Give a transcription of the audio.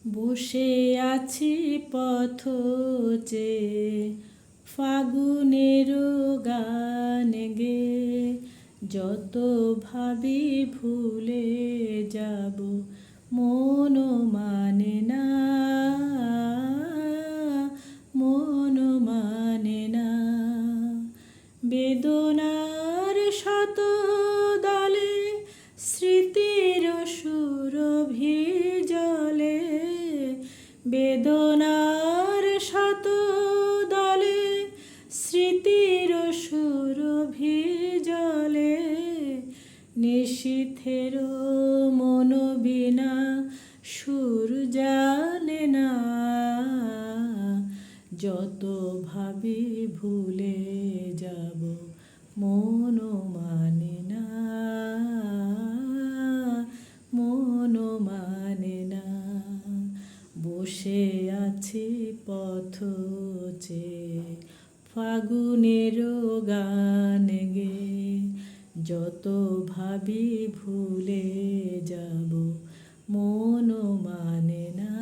বসে আছি পথ চেয়ে ফাগুনের গান গে, যত ভাবি ভুলে যাব মন মানে না, মন মানে না। বেদনার শত দলে স্মৃতির সুরভি জলে, বেদনার শত দলে স্মৃতির সুরভি জলে, নিশীথের মন বিনা সুর জানে না, যত ভাবি ভুলে যাব মন মানে না, মন মানে না। বসে আছি পথ চেয়ে ফাগুনের গান গে, যত ভাবি ভুলে যাব মন মানে না।